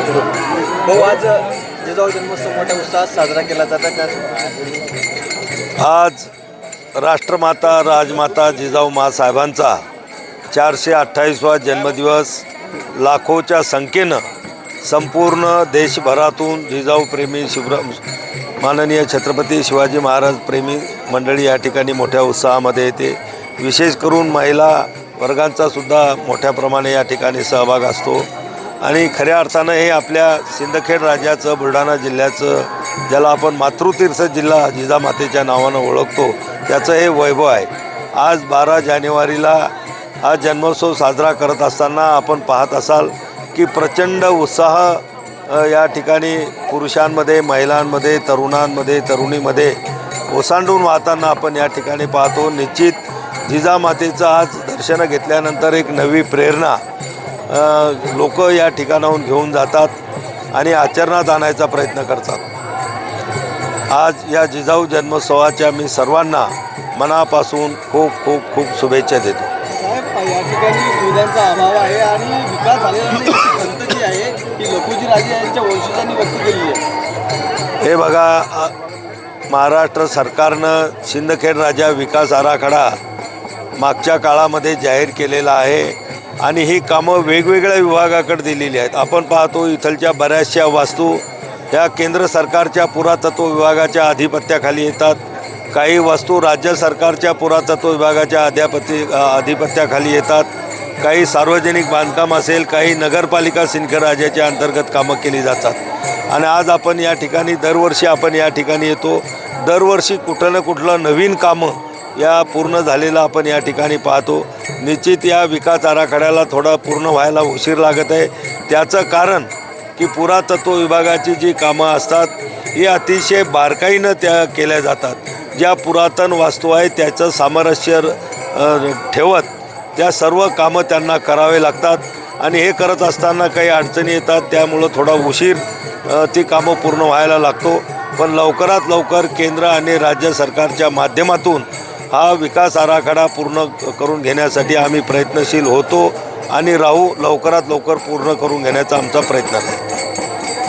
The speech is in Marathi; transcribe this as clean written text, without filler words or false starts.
यांच्याकडून. भाऊ, आज जिजाऊ जन्मोत्सव मोठ्या उत्साहात साजरा केला जाता का? आज राष्ट्रमाता राजमाता जिजाऊ माँसाहेबांचा 428वा जन्मदिवस लाखोच्या संख्येनं संपूर्ण देशभरातून जिजाऊ प्रेमी माननीय छत्रपती शिवाजी महाराज प्रेमी मंडळी या ठिकाणी मोठ्या उत्साहामध्ये येते. विशेष करून महिला वर्गांचा सुद्धा मोठ्या प्रमाणे या ठिकाणी सहभाग असतो आणि खऱ्या अर्थानं हे आपल्या सिंदखेड राज्याचं बुलढाणा जिल्ह्याचं, ज्याला आपण मातृतीर्थ जिल्हा जिजामातेच्या नावानं ओळखतो, त्याचं हे वैभव आहे. आज 12 जानेवारीला हा जन्मोत्सव साजरा करत असताना आपण पाहत असाल की प्रचंड उत्साह या ठिकाणी पुरुषांमध्ये, महिलांमध्ये, तरुणांमध्ये, तरुणीमध्ये ओसांडून वाहताना आपण या ठिकाणी पाहतो. निश्चित जिजामातेचं आज दर्शनं घेतल्यानंतर एक नवी प्रेरणा लोक या ठिकाणाहून घेऊन जातात आणि आचरणात आणायचा प्रयत्न करतात. आज या जिजाऊ जन्मोत्सवाच्या मी सर्वांना मनापासून खूप खूप खूप शुभेच्छा देतो. साहेब, या ठिकाणी सुविधांचा अभाव आहे आणि विकास झालेला नाही ही खंत जी आहे ही लखुजी राजे यांच्या वंशजांनी व्यक्त केलेली आहे. हे बघा, महाराष्ट्र सरकारनं सिंदखेड राजा विकास आराखडा मागच्या काळामध्ये जाहीर केलेला आहे आणि ही कामं वेगवेगळ्या विभागाकडे दिलेली आहेत. आपण पाहतो इथलच्या बऱ्याचशा वास्तू ह्या केंद्र सरकारच्या पुरातत्व विभागाच्या अधिपत्याखाली येतात. काही वस्तू राज्य सरकारच्या पुरातत्व विभागाच्या अधिपत्याखाली येतात. काही सार्वजनिक बांधकाम असेल, काही नगरपालिका सिंदखेड राजाच्या अंतर्गत कामं केली जातात आणि आज आपण या ठिकाणी दरवर्षी आपण या ठिकाणी येतो. दरवर्षी कुठलं ना कुठलं नवीन कामं या पूर्ण झालेलं आपण या ठिकाणी पाहतो. निश्चित या विकास आराखड्याला थोडा पूर्ण व्हायला उशीर लागत आहे. त्याचं कारण की पुरातत्व विभागाची जी कामं असतात ही अतिशय बारकाईनं त्या केल्या जातात. ज्या पुरातन वास्तू आहेत त्याचं सामरस्य ठेवत त्या सर्व कामं त्यांना करावे लागतात आणि हे करत असताना काही अडचणी येतात. त्यामुळं थोडा उशीर ती कामं पूर्ण व्हायला लागतो. पण लवकरात लवकर केंद्र आणि राज्य सरकारच्या माध्यमातून हा विकास आराखडा पूर्ण करून घेण्यासाठी आम्ही प्रयत्नशील होतो आणि राहू. लवकरात लवकर पूर्ण करून घेण्याचा आमचा प्रयत्न आहे.